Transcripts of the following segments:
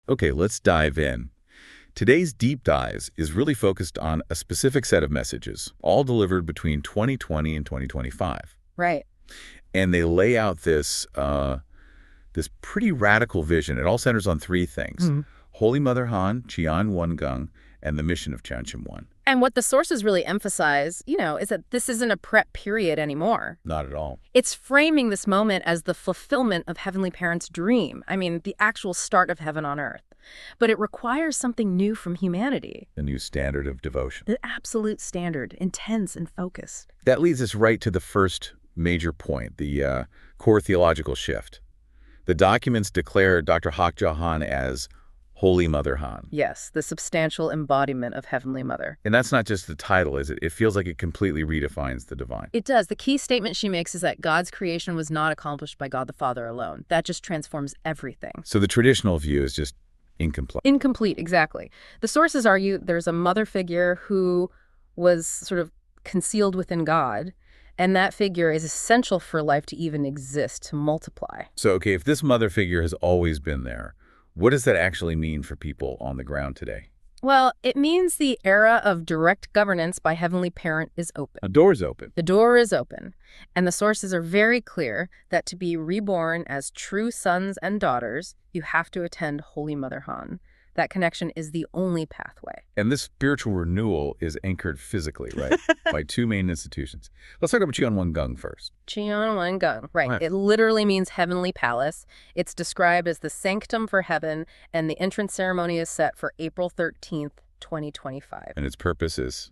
Okay, let's dive in. Today's deep dive is really focused on a specific set of messages, all delivered between 2020 and 2025. Right. And they lay out this pretty radical vision. It all centers on three things. Holy Mother Han, CHEON GUNG, and the mission of CHEON. And what the sources really emphasize, is that this isn't a prep period anymore. Not at all. It's framing this moment as the fulfillment of Heavenly Parent's dream. I mean, the actual start of heaven on earth. But it requires something new from humanity. A new standard of devotion. The absolute standard, intense and focused. That leads us right to the first major point, the core theological shift. The documents declare Dr. Hak Ja-han as Holy Mother Han. Yes, the substantial embodiment of Heavenly Mother. And that's not just the title, is it? It feels like it completely redefines the divine. It does. The key statement she makes is that God's creation was not accomplished by God the Father alone. That just transforms everything. So the traditional view is just incomplete. Incomplete, exactly. The sources argue there's a mother figure who was sort of concealed within God, and that figure is essential for life to even exist, to multiply. So, okay, if this mother figure has always been there, what does that actually mean for people on the ground today? Well, it means the era of direct governance by Heavenly Parent is open. A door's open. The door is open. And the sources are very clear that to be reborn as true sons and daughters, you have to attend Holy Mother Han. That connection is the only pathway. And this spiritual renewal is anchored physically, right? By two main institutions. Let's talk about CHEON GUNG first. CHEON GUNG, right. Right. It literally means heavenly palace. It's described as the sanctum for heaven, and the entrance ceremony is set for April 13th, 2025. And its purpose is,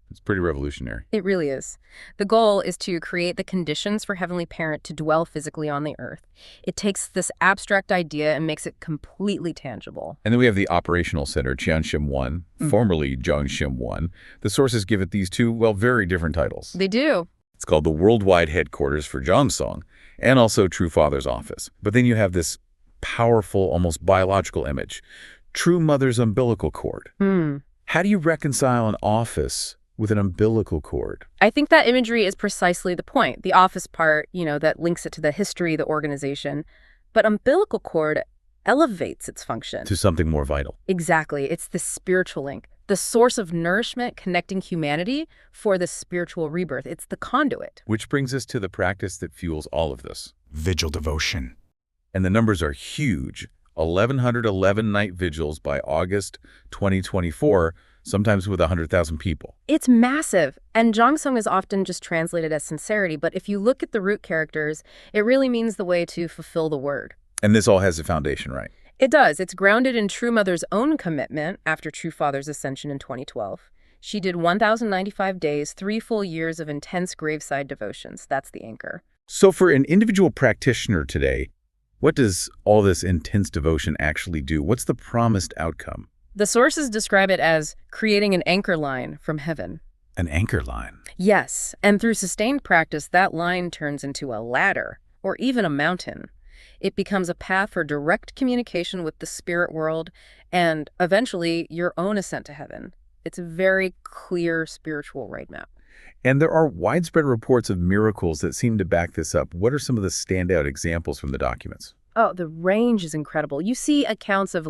it's pretty revolutionary. It really is. The goal is to create the conditions for Heavenly Parent to dwell physically on the earth. It takes this abstract idea and makes it completely tangible. And then we have the operational center, CHEON, formerly GUNG. The sources give it these two, well, very different titles. They do. It's called the Worldwide Headquarters for Gi-seong and also True Father's Office. But then you have this powerful, almost biological image, True Mother's umbilical cord. How do you reconcile an office with an umbilical cord? I think that imagery is precisely the point. The office part, that links it to the history, the organization. But umbilical cord elevates its function. To something more vital. Exactly. It's the spiritual link, the source of nourishment connecting humanity for the spiritual rebirth. It's the conduit. Which brings us to the practice that fuels all of this. Vigil devotion. And the numbers are huge. 1,111 night vigils by August 2024, sometimes with 100,000 people. It's massive. And Gi-seong is often just translated as sincerity, but if you look at the root characters, it really means the way to fulfill the word. And this all has a foundation, right? It does. It's grounded in True Mother's own commitment after True Father's ascension in 2012. She did 1,095 days, 3 full years of intense graveside devotions. That's the anchor. So for an individual practitioner today, what does all this intense devotion actually do? What's the promised outcome? The sources describe it as creating an anchor line from heaven. An anchor line. Yes, and through sustained practice, that line turns into a ladder or even a mountain. It becomes a path for direct communication with the spirit world and eventually your own ascent to heaven. It's a very clear spiritual roadmap. And there are widespread reports of miracles that seem to back this up. What are some of the standout examples from the documents? Oh, the range is incredible. You see accounts of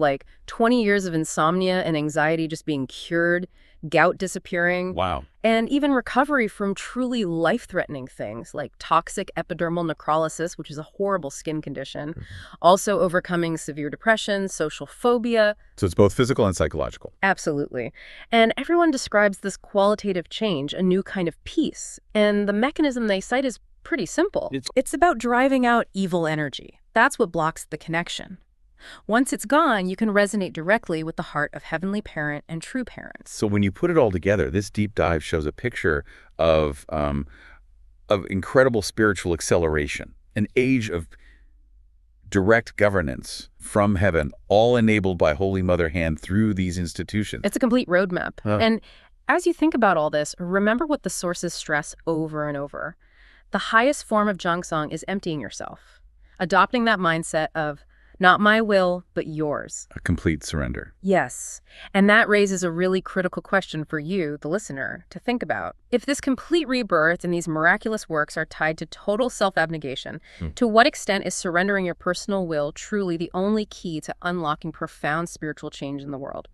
20 years of insomnia and anxiety just being cured, gout disappearing. Wow. And even recovery from truly life-threatening things like toxic epidermal necrolysis, which is a horrible skin condition. Also overcoming severe depression, social phobia. So it's both physical and psychological. Absolutely. And everyone describes this qualitative change, a new kind of peace. And the mechanism they cite is pretty simple. It's about driving out evil energy. That's what blocks the connection. Once it's gone, you can resonate directly with the heart of Heavenly Parent and True Parents. So when you put it all together, this deep dive shows a picture of incredible spiritual acceleration, an age of direct governance from heaven, all enabled by Holy Mother Hand through these institutions. It's a complete roadmap. And as you think about all this, remember what the sources stress over and over. The highest form of Gi-seong is emptying yourself, adopting that mindset of Not my will, but yours. A complete surrender. Yes. And that raises a really critical question for you, the listener, to think about. If this complete rebirth and these miraculous works are tied to total self-abnegation, to what extent is surrendering your personal will truly the only key to unlocking profound spiritual change in the world?